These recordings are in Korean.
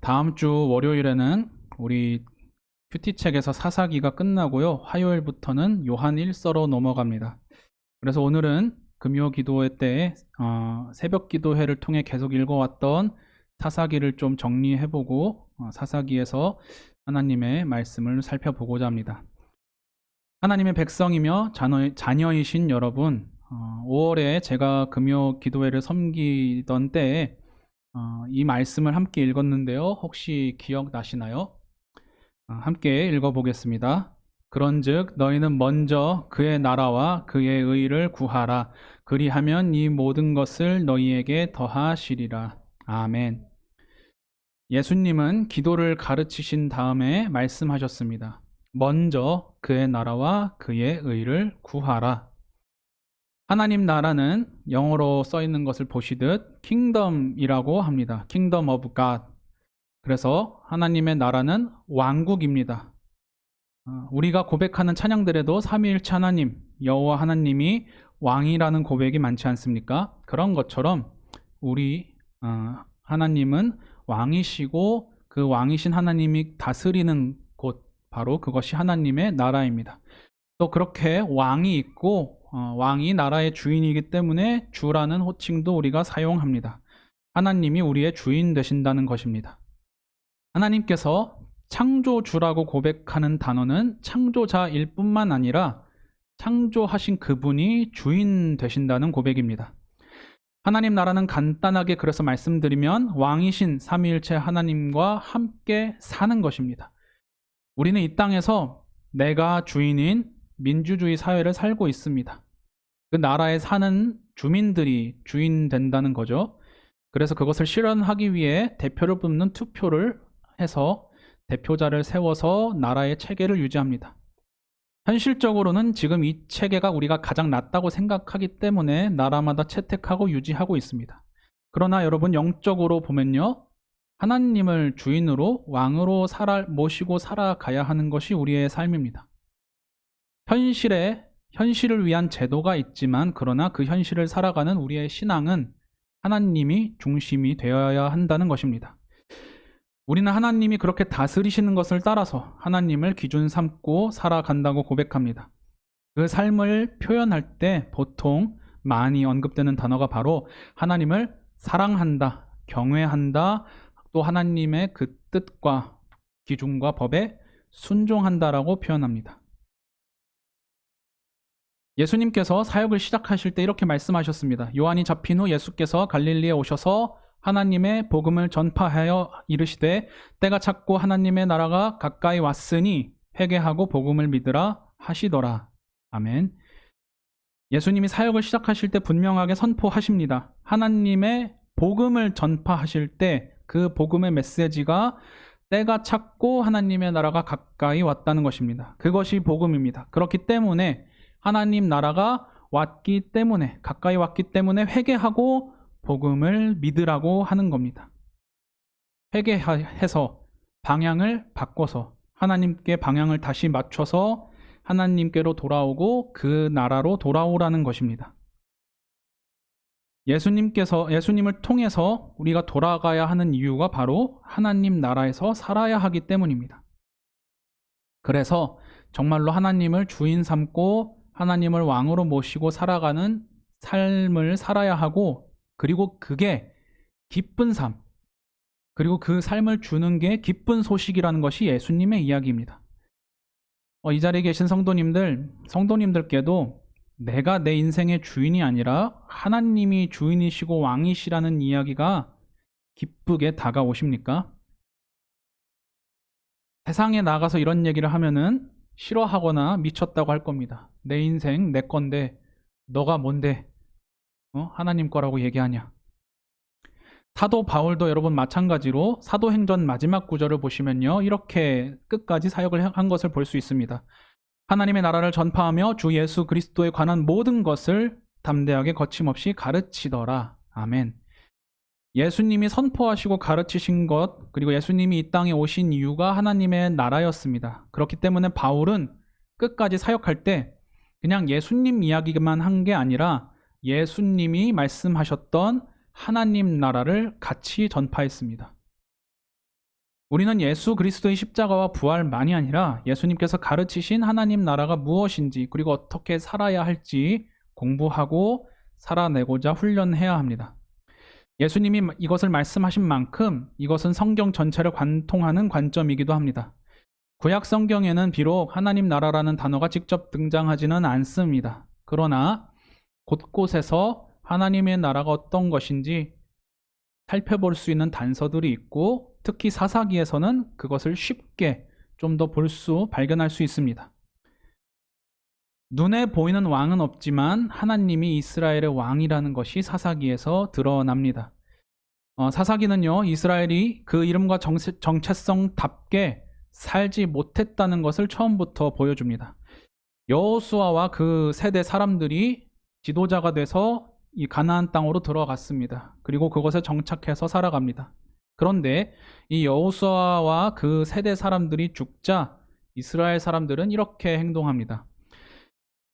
다음 주 월요일에는 우리 큐티책에서 사사기가 끝나고요. 화요일부터는 요한 1서로 넘어갑니다. 그래서 오늘은 금요 기도회 때 새벽 기도회를 통해 계속 읽어왔던 사사기를 좀 정리해보고 사사기에서 하나님의 말씀을 살펴보고자 합니다. 하나님의 백성이며 자녀이신 여러분, 5월에 제가 금요 기도회를 섬기던 때에 이 말씀을 함께 읽었는데요. 혹시 기억나시나요? 함께 읽어보겠습니다. 그런즉 너희는 먼저 그의 나라와 그의 의를 구하라. 그리하면 이 모든 것을 너희에게 더하시리라. 아멘. 예수님은 기도를 가르치신 다음에 말씀하셨습니다. 먼저 그의 나라와 그의 의를 구하라. 하나님 나라는 영어로 써 있는 것을 보시듯 kingdom이라고 합니다. kingdom of God. 그래서 하나님의 나라는 왕국입니다. 우리가 고백하는 찬양들에도 삼위일체 하나님, 여호와 하나님이 왕이라는 고백이 많지 않습니까? 그런 것처럼 우리 하나님은 왕이시고 그 왕이신 하나님이 다스리는 곳, 바로 그것이 하나님의 나라입니다. 또 그렇게 왕이 있고 왕이 나라의 주인이기 때문에 주라는 호칭도 우리가 사용합니다. 하나님이 우리의 주인 되신다는 것입니다. 하나님께서 창조주라고 고백하는 단어는 창조자일 뿐만 아니라 창조하신 그분이 주인 되신다는 고백입니다. 하나님 나라는 간단하게 그래서 말씀드리면 왕이신 삼위일체 하나님과 함께 사는 것입니다. 우리는 이 땅에서 내가 주인인 민주주의 사회를 살고 있습니다. 그 나라에 사는 주민들이 주인 된다는 거죠. 그래서 그것을 실현하기 위해 대표를 뽑는 투표를 해서 대표자를 세워서 나라의 체계를 유지합니다. 현실적으로는 지금 이 체계가 우리가 가장 낫다고 생각하기 때문에 나라마다 채택하고 유지하고 있습니다. 그러나 여러분 영적으로 보면요. 하나님을 주인으로 왕으로 모시고 살아가야 하는 것이 우리의 삶입니다. 현실을 위한 제도가 있지만 그러나 그 현실을 살아가는 우리의 신앙은 하나님이 중심이 되어야 한다는 것입니다. 우리는 하나님이 그렇게 다스리시는 것을 따라서 하나님을 기준 삼고 살아간다고 고백합니다. 그 삶을 표현할 때 보통 많이 언급되는 단어가 바로 하나님을 사랑한다, 경외한다, 또 하나님의 그 뜻과 기준과 법에 순종한다라고 표현합니다. 예수님께서 사역을 시작하실 때 이렇게 말씀하셨습니다. 요한이 잡힌 후 예수께서 갈릴리에 오셔서 하나님의 복음을 전파하여 이르시되 때가 찼고 하나님의 나라가 가까이 왔으니 회개하고 복음을 믿으라 하시더라. 아멘. 예수님이 사역을 시작하실 때 분명하게 선포하십니다. 하나님의 복음을 전파하실 때 그 복음의 메시지가 때가 찼고 하나님의 나라가 가까이 왔다는 것입니다. 그것이 복음입니다. 그렇기 때문에 하나님 나라가 왔기 때문에 가까이 왔기 때문에 회개하고 복음을 믿으라고 하는 겁니다. 회개해서 방향을 바꿔서 하나님께 방향을 다시 맞춰서 하나님께로 돌아오고 그 나라로 돌아오라는 것입니다. 예수님을 통해서 우리가 돌아가야 하는 이유가 바로 하나님 나라에서 살아야 하기 때문입니다. 그래서 정말로 하나님을 주인 삼고 하나님을 왕으로 모시고 살아가는 삶을 살아야 하고 그리고 그게 기쁜 삶, 그리고 그 삶을 주는 게 기쁜 소식이라는 것이 예수님의 이야기입니다. 이 자리에 계신 성도님들께도 내가 내 인생의 주인이 아니라 하나님이 주인이시고 왕이시라는 이야기가 기쁘게 다가오십니까? 세상에 나가서 이런 얘기를 하면은 싫어하거나 미쳤다고 할 겁니다. 내 인생 내 건데 너가 뭔데 하나님 거라고 얘기하냐. 사도 바울도 여러분 마찬가지로 사도행전 마지막 구절을 보시면요. 이렇게 끝까지 사역을 한 것을 볼 수 있습니다. 하나님의 나라를 전파하며 주 예수 그리스도에 관한 모든 것을 담대하게 거침없이 가르치더라. 아멘. 예수님이 선포하시고 가르치신 것, 그리고 예수님이 이 땅에 오신 이유가 하나님의 나라였습니다. 그렇기 때문에 바울은 끝까지 사역할 때 그냥 예수님 이야기만 한 게 아니라 예수님이 말씀하셨던 하나님 나라를 같이 전파했습니다. 우리는 예수 그리스도의 십자가와 부활만이 아니라 예수님께서 가르치신 하나님 나라가 무엇인지 그리고 어떻게 살아야 할지 공부하고 살아내고자 훈련해야 합니다. 예수님이 이것을 말씀하신 만큼 이것은 성경 전체를 관통하는 관점이기도 합니다. 구약 성경에는 비록 하나님 나라라는 단어가 직접 등장하지는 않습니다. 그러나 곳곳에서 하나님의 나라가 어떤 것인지 살펴볼 수 있는 단서들이 있고 특히 사사기에서는 그것을 쉽게 좀 더 발견할 수 있습니다. 눈에 보이는 왕은 없지만 하나님이 이스라엘의 왕이라는 것이 사사기에서 드러납니다. 사사기는요, 이스라엘이 그 이름과 정체성답게 살지 못했다는 것을 처음부터 보여줍니다. 여호수아와 그 세대 사람들이 지도자가 돼서 이 가나안 땅으로 들어갔습니다. 그리고 그것에 정착해서 살아갑니다. 그런데 이 여호수아와 그 세대 사람들이 죽자 이스라엘 사람들은 이렇게 행동합니다.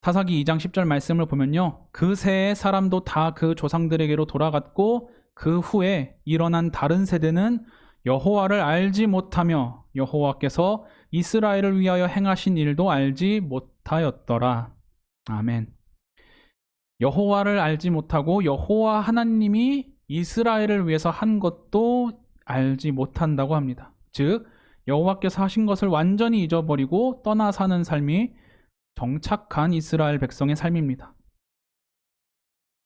사사기 2장 10절 말씀을 보면요, 그 세의 사람도 다 그 조상들에게로 돌아갔고 그 후에 일어난 다른 세대는 여호와를 알지 못하며 여호와께서 이스라엘을 위하여 행하신 일도 알지 못하였더라. 아멘. 여호와를 알지 못하고 여호와 하나님이 이스라엘을 위해서 한 것도 알지 못한다고 합니다. 즉 여호와께서 하신 것을 완전히 잊어버리고 떠나 사는 삶이 정착한 이스라엘 백성의 삶입니다.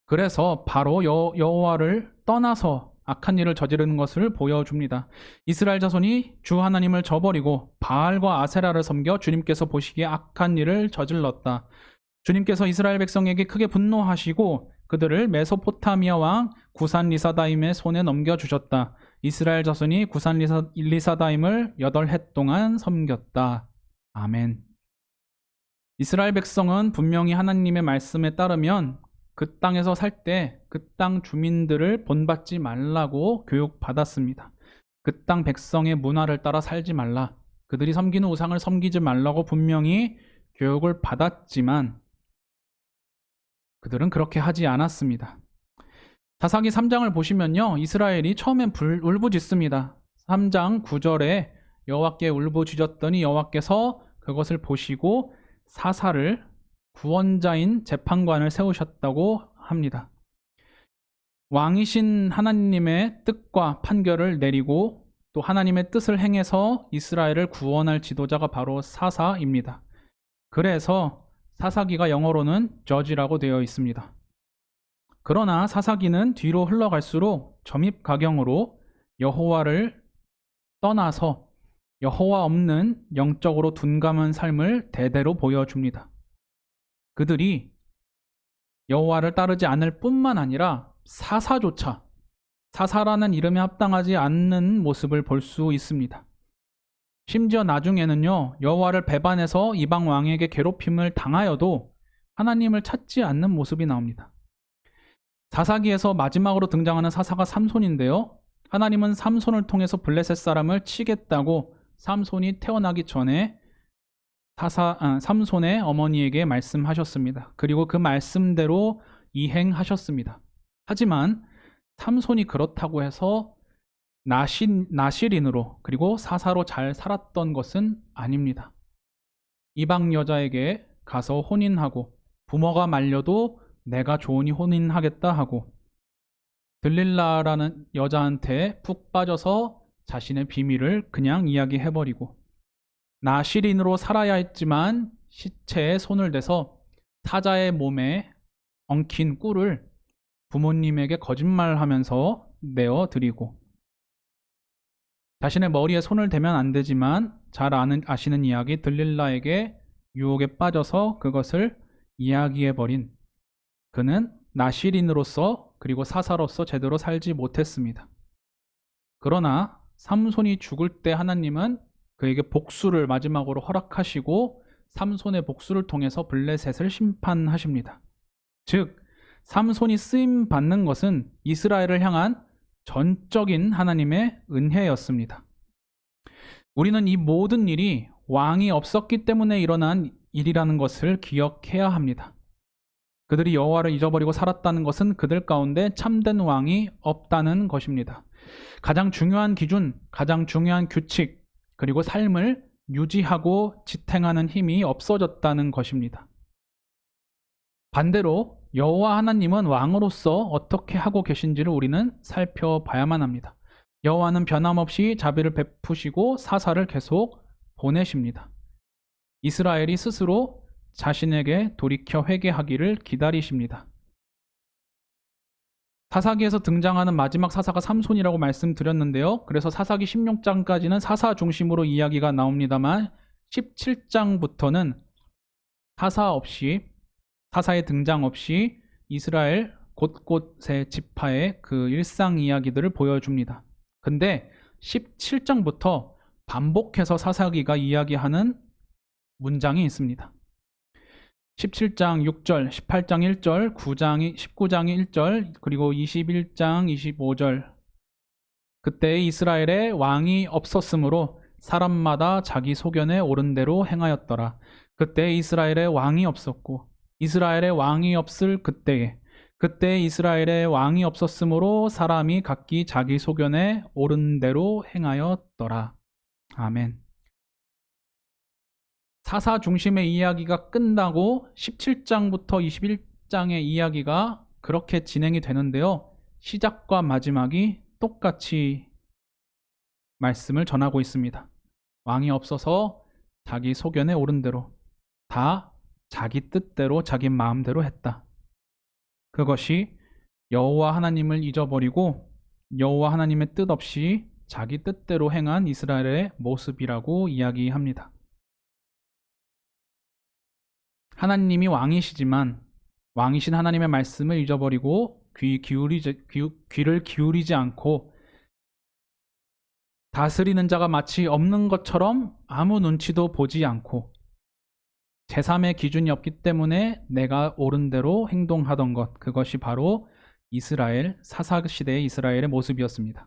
그래서 바로 여호와를 떠나서 악한 일을 저지르는 것을 보여줍니다. 이스라엘 자손이 주 하나님을 저버리고 바알과 아세라를 섬겨 주님께서 보시기에 악한 일을 저질렀다. 주님께서 이스라엘 백성에게 크게 분노하시고 그들을 메소포타미아 왕 구산 리사다임의 손에 넘겨주셨다. 이스라엘 자손이 구산 리사다임을 8해 동안 섬겼다. 아멘. 이스라엘 백성은 분명히 하나님의 말씀에 따르면 그 땅에서 살 때 그 땅 주민들을 본받지 말라고 교육받았습니다. 그 땅 백성의 문화를 따라 살지 말라. 그들이 섬기는 우상을 섬기지 말라고 분명히 교육을 받았지만 그들은 그렇게 하지 않았습니다. 사사기 3장을 보시면요, 이스라엘이 처음엔 울부짖습니다. 3장 9절에 여호와께 울부짖었더니 여호와께서 그것을 보시고 사사를 구원자인 재판관을 세우셨다고 합니다. 왕이신 하나님의 뜻과 판결을 내리고 또 하나님의 뜻을 행해서 이스라엘을 구원할 지도자가 바로 사사입니다. 그래서 사사기가 영어로는 judge라고 되어 있습니다. 그러나 사사기는 뒤로 흘러갈수록 점입가경으로 여호와를 떠나서 여호와 없는 영적으로 둔감한 삶을 대대로 보여줍니다. 그들이 여호와를 따르지 않을 뿐만 아니라 사사라는 이름에 합당하지 않는 모습을 볼 수 있습니다. 심지어 나중에는요, 여호와를 배반해서 이방 왕에게 괴롭힘을 당하여도 하나님을 찾지 않는 모습이 나옵니다. 사사기에서 마지막으로 등장하는 사사가 삼손인데요, 하나님은 삼손을 통해서 블레셋 사람을 치겠다고 삼손이 태어나기 전에 삼손의 어머니에게 말씀하셨습니다. 그리고 그 말씀대로 이행하셨습니다. 하지만 삼손이 그렇다고 해서 나실인으로 그리고 사사로 잘 살았던 것은 아닙니다. 이방 여자에게 가서 혼인하고 부모가 말려도 내가 좋으니 혼인하겠다 하고 들릴라라는 여자한테 푹 빠져서 자신의 비밀을 그냥 이야기해버리고 나실인으로 살아야 했지만 시체에 손을 대서 사자의 몸에 엉킨 꿀을 부모님에게 거짓말하면서 내어드리고 자신의 머리에 손을 대면 안 되지만 잘 아시는 이야기 들릴라에게 유혹에 빠져서 그것을 이야기해버린 그는 나실인으로서 그리고 사사로서 제대로 살지 못했습니다. 그러나 삼손이 죽을 때 하나님은 그에게 복수를 마지막으로 허락하시고 삼손의 복수를 통해서 블레셋을 심판하십니다. 즉 삼손이 쓰임 받는 것은 이스라엘을 향한 전적인 하나님의 은혜였습니다. 우리는 이 모든 일이 왕이 없었기 때문에 일어난 일이라는 것을 기억해야 합니다. 그들이 여호와를 잊어버리고 살았다는 것은 그들 가운데 참된 왕이 없다는 것입니다. 가장 중요한 기준, 가장 중요한 규칙, 그리고 삶을 유지하고 지탱하는 힘이 없어졌다는 것입니다. 반대로 여호와 하나님은 왕으로서 어떻게 하고 계신지를 우리는 살펴봐야만 합니다. 여호와는 변함없이 자비를 베푸시고 사사를 계속 보내십니다. 이스라엘이 스스로 자신에게 돌이켜 회개하기를 기다리십니다. 사사기에서 등장하는 마지막 사사가 삼손이라고 말씀드렸는데요. 그래서 사사기 16장까지는 사사 중심으로 이야기가 나옵니다만 17장부터는 사사의 등장 없이 이스라엘 곳곳의 지파의 그 일상 이야기들을 보여줍니다. 근데 17장부터 반복해서 사사기가 이야기하는 문장이 있습니다. 17장 6절, 18장 1절, 19장 1절, 그리고 21장 25절. 그때 이스라엘에 왕이 없었으므로 사람마다 자기 소견에 옳은 대로 행하였더라. 그때 이스라엘에 왕이 없었고 이스라엘에 왕이 없을 그때 이스라엘에 왕이 없었으므로 사람이 각기 자기 소견에 옳은 대로 행하였더라. 아멘. 사사 중심의 이야기가 끝나고 17장부터 21장의 이야기가 그렇게 진행이 되는데요. 시작과 마지막이 똑같이 말씀을 전하고 있습니다. 왕이 없어서 자기 소견에 옳은 대로 다 자기 뜻대로 자기 마음대로 했다. 그것이 여호와 하나님을 잊어버리고 여호와 하나님의 뜻 없이 자기 뜻대로 행한 이스라엘의 모습이라고 이야기합니다. 하나님이 왕이시지만 왕이신 하나님의 말씀을 잊어버리고 귀를 기울이지 않고 다스리는 자가 마치 없는 것처럼 아무 눈치도 보지 않고 제3의 기준이 없기 때문에 내가 옳은 대로 행동하던 것, 그것이 바로 이스라엘 사사시대의 이스라엘의 모습이었습니다.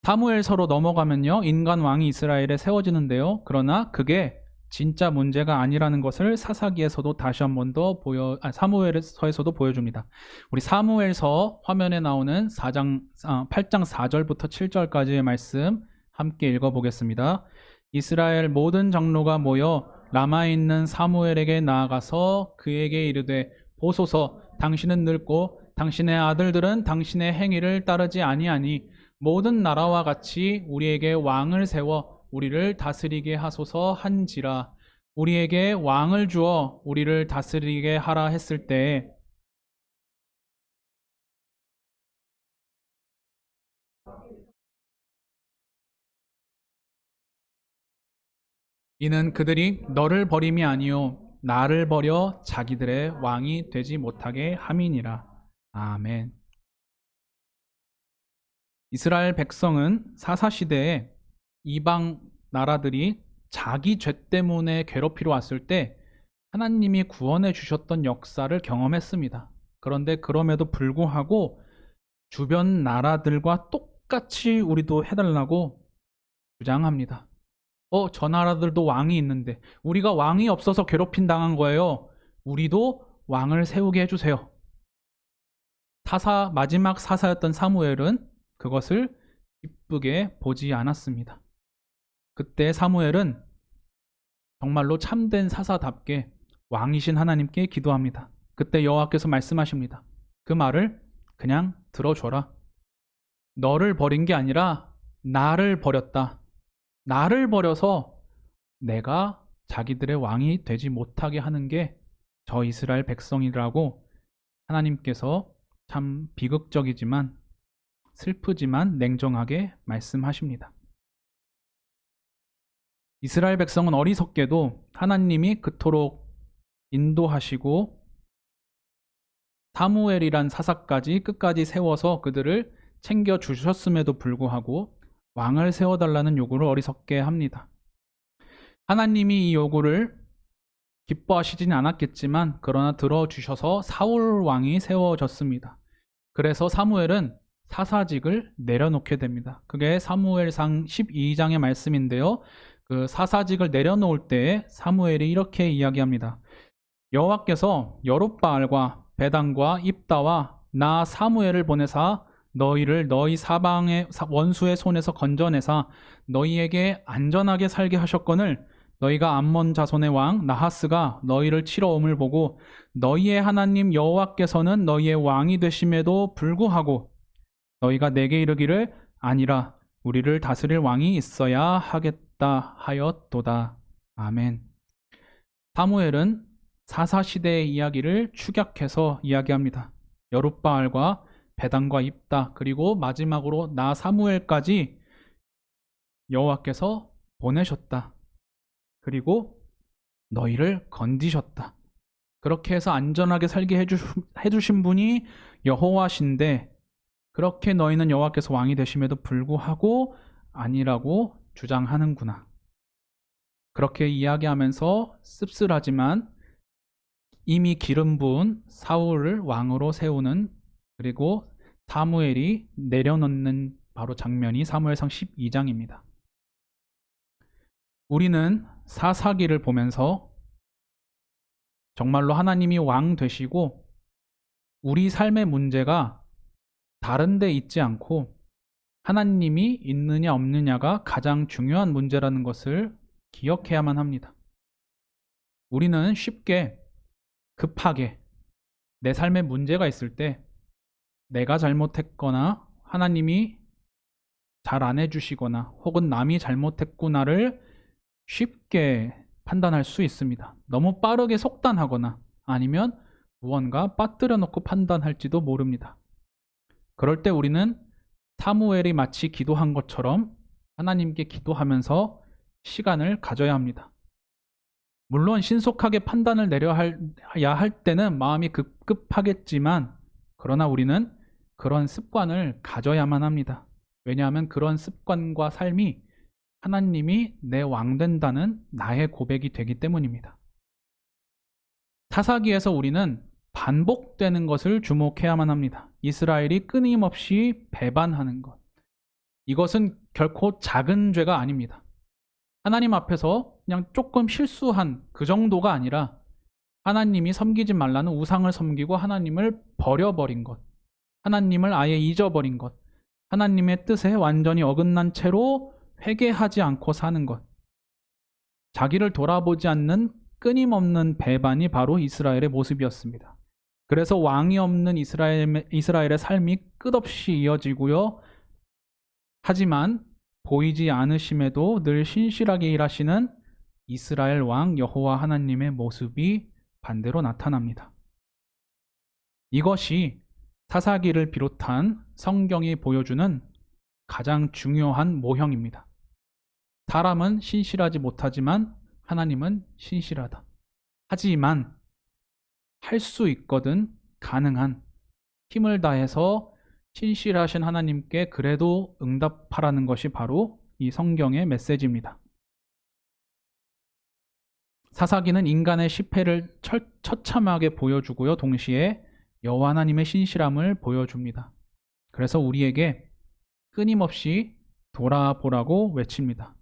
사무엘서로 넘어가면요, 인간 왕이 이스라엘에 세워지는데요. 그러나 그게 진짜 문제가 아니라는 것을 사사기에서도 다시 한 번 더 사무엘서에서도 보여줍니다. 우리 사무엘서 화면에 나오는 8장 4절부터 7절까지의 말씀 함께 읽어보겠습니다. 이스라엘 모든 장로가 모여 라마에 있는 사무엘에게 나아가서 그에게 이르되 보소서, 당신은 늙고 당신의 아들들은 당신의 행위를 따르지 아니하니 모든 나라와 같이 우리에게 왕을 세워 우리를 다스리게 하소서 한지라. 우리에게 왕을 주어 우리를 다스리게 하라 했을 때에 이는 그들이 너를 버림이 아니요 나를 버려 자기들의 왕이 되지 못하게 함이니라. 아멘. 이스라엘 백성은 사사시대에 이방 나라들이 자기 죄 때문에 괴롭히러 왔을 때 하나님이 구원해 주셨던 역사를 경험했습니다. 그런데 그럼에도 불구하고 주변 나라들과 똑같이 우리도 해달라고 주장합니다. 저 나라들도 왕이 있는데 우리가 왕이 없어서 괴롭힘 당한 거예요. 우리도 왕을 세우게 해주세요. 마지막 사사였던 사무엘은 그것을 기쁘게 보지 않았습니다. 그때 사무엘은 정말로 참된 사사답게 왕이신 하나님께 기도합니다. 그때 여호와께서 말씀하십니다. 그 말을 그냥 들어줘라. 너를 버린 게 아니라 나를 버렸다. 나를 버려서 내가 자기들의 왕이 되지 못하게 하는 게 저 이스라엘 백성이라고 하나님께서 참 비극적이지만 슬프지만 냉정하게 말씀하십니다. 이스라엘 백성은 어리석게도 하나님이 그토록 인도하시고 사무엘이란 사사까지 끝까지 세워서 그들을 챙겨주셨음에도 불구하고 왕을 세워달라는 요구를 어리석게 합니다. 하나님이 이 요구를 기뻐하시지는 않았겠지만 그러나 들어주셔서 사울 왕이 세워졌습니다. 그래서 사무엘은 사사직을 내려놓게 됩니다. 그게 사무엘상 12장의 말씀인데요. 그 사사직을 내려놓을 때 사무엘이 이렇게 이야기합니다. 여호와께서 여룻바알과 베단과 입다와 나 사무엘을 보내사 너희를 너희 사방의 원수의 손에서 건져내사 너희에게 안전하게 살게 하셨거늘 너희가 암몬 자손의 왕 나하스가 너희를 치러 옴을 보고 너희의 하나님 여호와께서는 너희의 왕이 되심에도 불구하고 너희가 내게 이르기를 아니라 우리를 다스릴 왕이 있어야 하겠다 하였도다. 아멘. 사무엘은 사사시대의 이야기를 축약해서 이야기합니다. 여룻바알과 베단과 입다 그리고 마지막으로 나 사무엘까지 여호와께서 보내셨다. 그리고 너희를 건지셨다. 그렇게 해서 안전하게 살게 해주신 분이 여호와신데 그렇게 너희는 여호와께서 왕이 되심에도 불구하고 아니라고 주장하는구나. 그렇게 이야기하면서 씁쓸하지만 이미 기름 부은 사울을 왕으로 세우는 그리고 사무엘이 내려놓는 바로 장면이 사무엘상 12장입니다. 우리는 사사기를 보면서 정말로 하나님이 왕 되시고 우리 삶의 문제가 다른 데 있지 않고 하나님이 있느냐 없느냐가 가장 중요한 문제라는 것을 기억해야만 합니다. 우리는 쉽게 급하게 내 삶에 문제가 있을 때 내가 잘못했거나 하나님이 잘 안 해주시거나 혹은 남이 잘못했구나를 쉽게 판단할 수 있습니다. 너무 빠르게 속단하거나 아니면 무언가 빠뜨려 놓고 판단할지도 모릅니다. 그럴 때 우리는 사무엘이 마치 기도한 것처럼 하나님께 기도하면서 시간을 가져야 합니다. 물론 신속하게 판단을 내려야 할 때는 마음이 급급하겠지만 그러나 우리는 그런 습관을 가져야만 합니다. 왜냐하면 그런 습관과 삶이 하나님이 내 왕 된다는 나의 고백이 되기 때문입니다. 사사기에서 우리는 반복되는 것을 주목해야만 합니다. 이스라엘이 끊임없이 배반하는 것. 이것은 결코 작은 죄가 아닙니다. 하나님 앞에서 그냥 조금 실수한 그 정도가 아니라 하나님이 섬기지 말라는 우상을 섬기고 하나님을 버려버린 것. 하나님을 아예 잊어버린 것. 하나님의 뜻에 완전히 어긋난 채로 회개하지 않고 사는 것. 자기를 돌아보지 않는 끊임없는 배반이 바로 이스라엘의 모습이었습니다. 그래서 왕이 없는 이스라엘의 삶이 끝없이 이어지고요. 하지만 보이지 않으심에도 늘 신실하게 일하시는 이스라엘 왕 여호와 하나님의 모습이 반대로 나타납니다. 이것이 사사기를 비롯한 성경이 보여주는 가장 중요한 모형입니다. 사람은 신실하지 못하지만 하나님은 신실하다. 하지만 할 수 있거든 가능한 힘을 다해서 신실하신 하나님께 그래도 응답하라는 것이 바로 이 성경의 메시지입니다. 사사기는 인간의 실패를 처참하게 보여주고요. 동시에 여호와 하나님의 신실함을 보여줍니다. 그래서 우리에게 끊임없이 돌아보라고 외칩니다.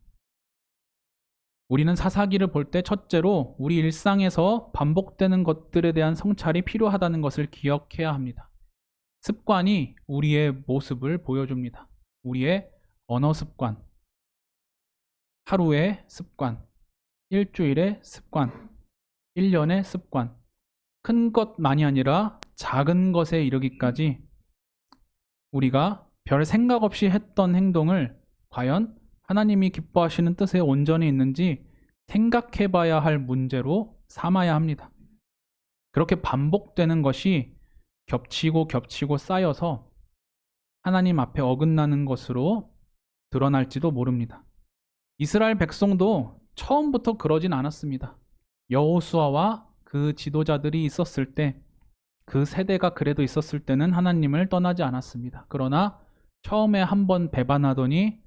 우리는 사사기를 볼 때 첫째로 우리 일상에서 반복되는 것들에 대한 성찰이 필요하다는 것을 기억해야 합니다. 습관이 우리의 모습을 보여줍니다. 우리의 언어 습관, 하루의 습관, 일주일의 습관, 1년의 습관, 큰 것만이 아니라 작은 것에 이르기까지 우리가 별 생각 없이 했던 행동을 과연 하나님이 기뻐하시는 뜻에 온전히 있는지 생각해 봐야 할 문제로 삼아야 합니다. 그렇게 반복되는 것이 겹치고 쌓여서 하나님 앞에 어긋나는 것으로 드러날지도 모릅니다. 이스라엘 백성도 처음부터 그러진 않았습니다. 여호수아와 그 지도자들이 있었을 때, 그 세대가 그래도 있었을 때는 하나님을 떠나지 않았습니다. 그러나 처음에 한 번 배반하더니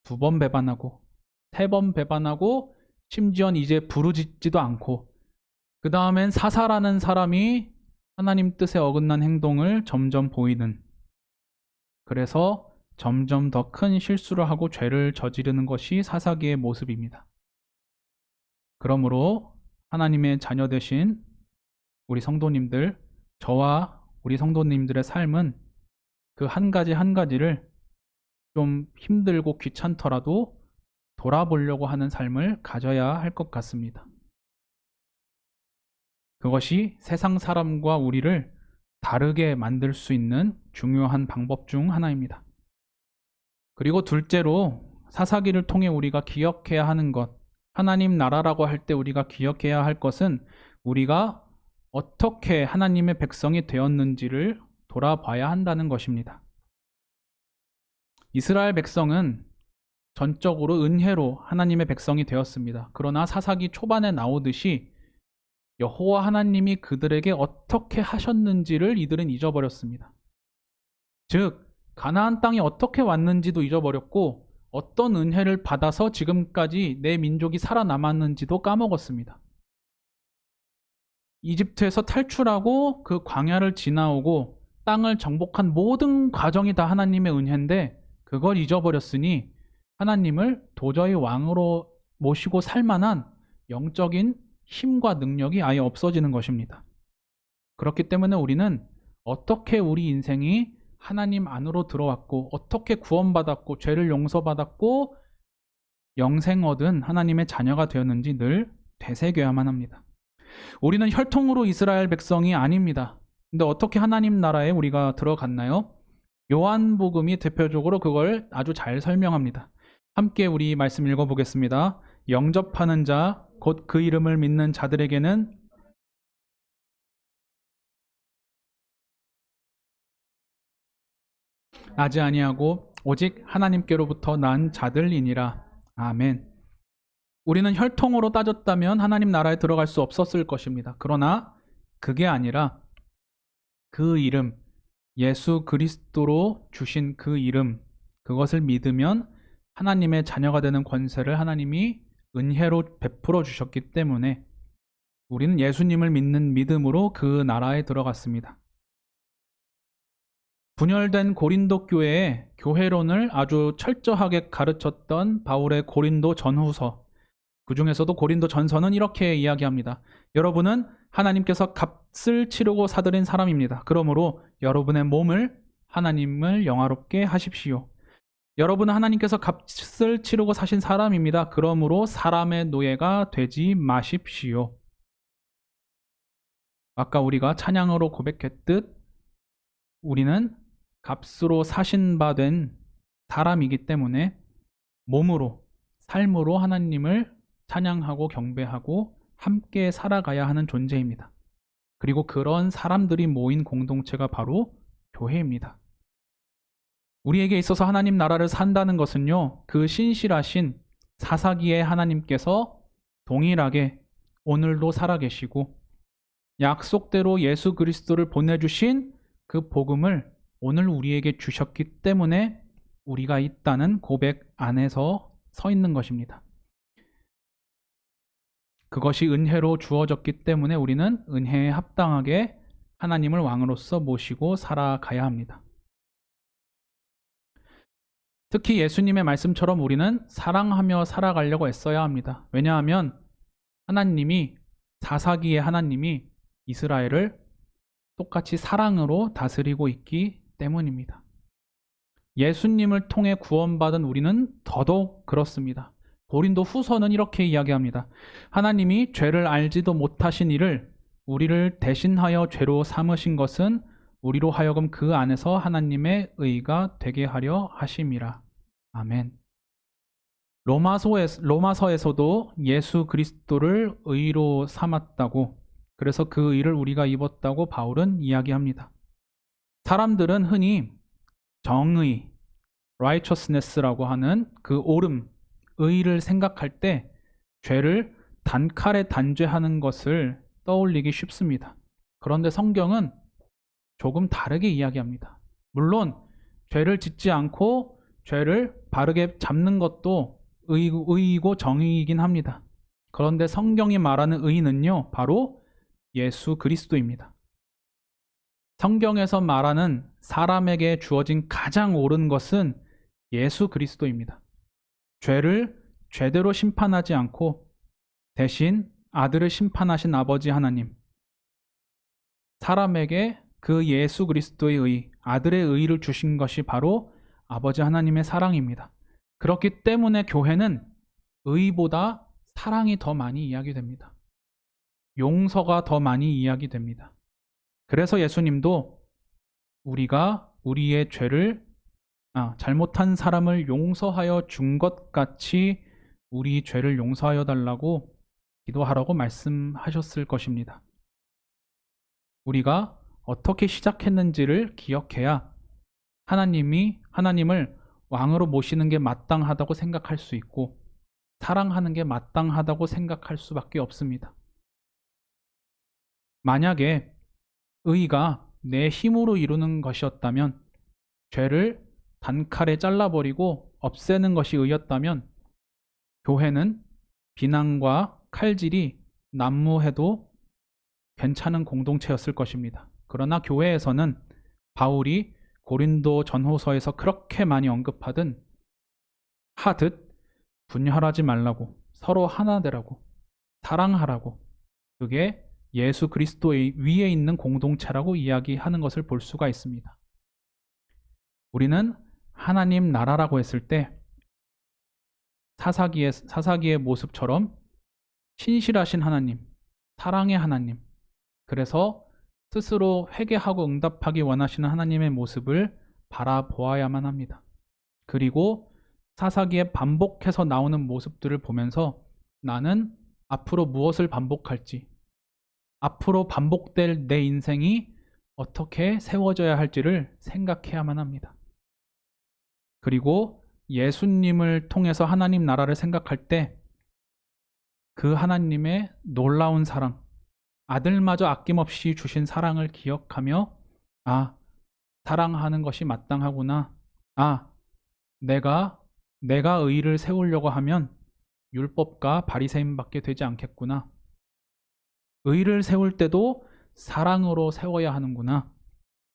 2번 배반하고 3번 배반하고 심지어 이제 부르짖지도 않고 그 다음엔 사사라는 사람이 하나님 뜻에 어긋난 행동을 점점 보이는, 그래서 점점 더 큰 실수를 하고 죄를 저지르는 것이 사사기의 모습입니다. 그러므로 하나님의 자녀 되신 우리 성도님들, 저와 우리 성도님들의 삶은 그 한 가지 한 가지를 좀 힘들고 귀찮더라도 돌아보려고 하는 삶을 가져야 할 것 같습니다. 그것이 세상 사람과 우리를 다르게 만들 수 있는 중요한 방법 중 하나입니다. 그리고 둘째로 사사기를 통해 우리가 기억해야 하는 것, 하나님 나라라고 할 때 우리가 기억해야 할 것은 우리가 어떻게 하나님의 백성이 되었는지를 돌아봐야 한다는 것입니다. 이스라엘 백성은 전적으로 은혜로 하나님의 백성이 되었습니다. 그러나 사사기 초반에 나오듯이 여호와 하나님이 그들에게 어떻게 하셨는지를 이들은 잊어버렸습니다. 즉, 가나안 땅에 어떻게 왔는지도 잊어버렸고 어떤 은혜를 받아서 지금까지 내 민족이 살아남았는지도 까먹었습니다. 이집트에서 탈출하고 그 광야를 지나오고 땅을 정복한 모든 과정이 다 하나님의 은혜인데 그걸 잊어버렸으니 하나님을 도저히 왕으로 모시고 살 만한 영적인 힘과 능력이 아예 없어지는 것입니다. 그렇기 때문에 우리는 어떻게 우리 인생이 하나님 안으로 들어왔고 어떻게 구원받았고 죄를 용서받았고 영생 얻은 하나님의 자녀가 되었는지 늘 되새겨야만 합니다. 우리는 혈통으로 이스라엘 백성이 아닙니다. 근데 어떻게 하나님 나라에 우리가 들어갔나요? 요한복음이 대표적으로 그걸 아주 잘 설명합니다. 함께 우리 말씀 읽어보겠습니다. 영접하는 자, 곧 그 이름을 믿는 자들에게는 나지 아니하고 오직 하나님께로부터 난 자들이니라. 아멘. 우리는 혈통으로 따졌다면 하나님 나라에 들어갈 수 없었을 것입니다. 그러나 그게 아니라 그 이름, 예수 그리스도로 주신 그 이름, 그것을 믿으면 하나님의 자녀가 되는 권세를 하나님이 은혜로 베풀어 주셨기 때문에 우리는 예수님을 믿는 믿음으로 그 나라에 들어갔습니다. 분열된 고린도 교회의 교회론을 아주 철저하게 가르쳤던 바울의 고린도 전후서, 그 중에서도 고린도 전서는 이렇게 이야기합니다. 여러분은 하나님께서 값을 치르고 사들인 사람입니다. 그러므로 여러분의 몸을 하나님을 영화롭게 하십시오. 여러분은 하나님께서 값을 치르고 사신 사람입니다. 그러므로 사람의 노예가 되지 마십시오. 아까 우리가 찬양으로 고백했듯 우리는 값으로 사신 바 된 사람이기 때문에 몸으로, 삶으로 하나님을 찬양하고 경배하고 함께 살아가야 하는 존재입니다. 그리고 그런 사람들이 모인 공동체가 바로 교회입니다. 우리에게 있어서 하나님 나라를 산다는 것은요, 그 신실하신 사사기의 하나님께서 동일하게 오늘도 살아계시고 약속대로 예수 그리스도를 보내주신 그 복음을 오늘 우리에게 주셨기 때문에 우리가 있다는 고백 안에서 서 있는 것입니다. 그것이 은혜로 주어졌기 때문에 우리는 은혜에 합당하게 하나님을 왕으로서 모시고 살아가야 합니다. 특히 예수님의 말씀처럼 우리는 사랑하며 살아가려고 애써야 합니다. 왜냐하면 하나님이, 사사기의 하나님이 이스라엘을 똑같이 사랑으로 다스리고 있기 때문입니다. 예수님을 통해 구원받은 우리는 더더욱 그렇습니다. 고린도 후서는 이렇게 이야기합니다. 하나님이 죄를 알지도 못하신 이를 우리를 대신하여 죄로 삼으신 것은 우리로 하여금 그 안에서 하나님의 의가 되게 하려 하심이라. 아멘. 로마서에서도 예수 그리스도를 의로 삼았다고, 그래서 그 의를 우리가 입었다고 바울은 이야기합니다. 사람들은 흔히 정의, righteousness라고 하는 그 옳음, 의를 생각할 때 죄를 단칼에 단죄하는 것을 떠올리기 쉽습니다. 그런데 성경은 조금 다르게 이야기합니다. 물론 죄를 짓지 않고 죄를 바르게 잡는 것도 의이고 정의이긴 합니다. 그런데 성경이 말하는 의는요, 바로 예수 그리스도입니다. 성경에서 말하는 사람에게 주어진 가장 옳은 것은 예수 그리스도입니다. 죄를 죄대로 심판하지 않고 대신 아들을 심판하신 아버지 하나님, 사람에게 그 예수 그리스도의 의, 아들의 의를 주신 것이 바로 아버지 하나님의 사랑입니다. 그렇기 때문에 교회는 의보다 사랑이 더 많이 이야기됩니다. 용서가 더 많이 이야기됩니다. 그래서 예수님도 우리가 우리의 죄를 잘못한 사람을 용서하여 준 것 같이 우리 죄를 용서하여 달라고 기도하라고 말씀하셨을 것입니다. 우리가 어떻게 시작했는지를 기억해야 하나님을 왕으로 모시는 게 마땅하다고 생각할 수 있고 사랑하는 게 마땅하다고 생각할 수밖에 없습니다. 만약에 의가 내 힘으로 이루는 것이었다면, 죄를 단칼에 잘라버리고 없애는 것이 의였다면, 교회는 비난과 칼질이 난무해도 괜찮은 공동체였을 것입니다. 그러나 교회에서는 바울이 고린도 전후서에서 그렇게 많이 하듯 분열하지 말라고, 서로 하나 되라고, 사랑하라고, 그게 예수 그리스도의 위에 있는 공동체라고 이야기하는 것을 볼 수가 있습니다. 우리는 하나님 나라라고 했을 때 사사기의 모습처럼 신실하신 하나님, 사랑의 하나님, 그래서 스스로 회개하고 응답하기 원하시는 하나님의 모습을 바라보아야만 합니다. 그리고 사사기에 반복해서 나오는 모습들을 보면서 나는 앞으로 무엇을 반복할지, 앞으로 반복될 내 인생이 어떻게 세워져야 할지를 생각해야만 합니다. 그리고 예수님을 통해서 하나님 나라를 생각할 때 그 하나님의 놀라운 사랑, 아들마저 아낌없이 주신 사랑을 기억하며 사랑하는 것이 마땅하구나. 내가 의를 세우려고 하면 율법과 바리새인밖에 되지 않겠구나. 의를 세울 때도 사랑으로 세워야 하는구나.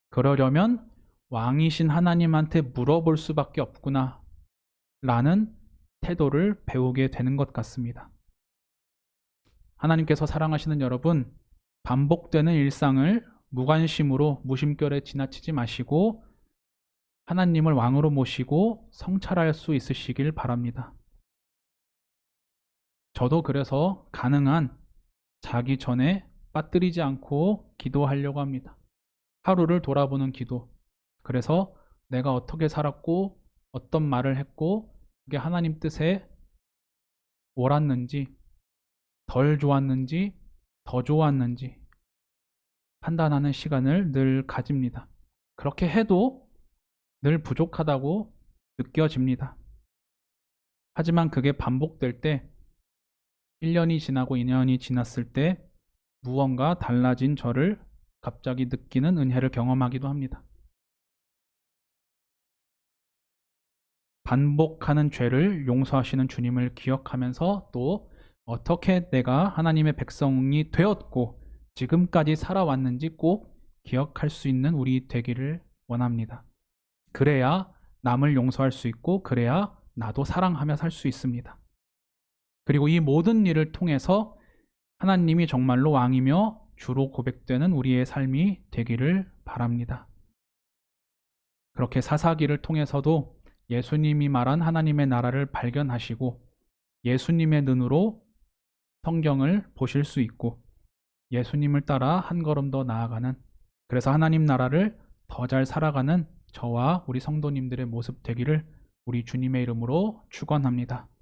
그러려면 왕이신 하나님한테 물어볼 수밖에 없구나. 라는 태도를 배우게 되는 것 같습니다. 하나님께서 사랑하시는 여러분, 반복되는 일상을 무관심으로 무심결에 지나치지 마시고 하나님을 왕으로 모시고 성찰할 수 있으시길 바랍니다. 저도 그래서 가능한 자기 전에 빠뜨리지 않고 기도하려고 합니다. 하루를 돌아보는 기도. 그래서 내가 어떻게 살았고 어떤 말을 했고 그게 하나님 뜻에 옳았는지, 덜 좋았는지, 더 좋았는지 판단하는 시간을 늘 가집니다. 그렇게 해도 늘 부족하다고 느껴집니다. 하지만 그게 반복될 때 1년이 지나고 2년이 지났을 때 무언가 달라진 저를 갑자기 느끼는 은혜를 경험하기도 합니다. 반복하는 죄를 용서하시는 주님을 기억하면서 또 어떻게 내가 하나님의 백성이 되었고 지금까지 살아왔는지 꼭 기억할 수 있는 우리 되기를 원합니다. 그래야 남을 용서할 수 있고 그래야 나도 사랑하며 살 수 있습니다. 그리고 이 모든 일을 통해서 하나님이 정말로 왕이며 주로 고백되는 우리의 삶이 되기를 바랍니다. 그렇게 사사기를 통해서도 예수님이 말한 하나님의 나라를 발견하시고 예수님의 눈으로 성경을 보실 수 있고 예수님을 따라 한 걸음 더 나아가는, 그래서 하나님 나라를 더 잘 살아가는 저와 우리 성도님들의 모습 되기를 우리 주님의 이름으로 축원합니다.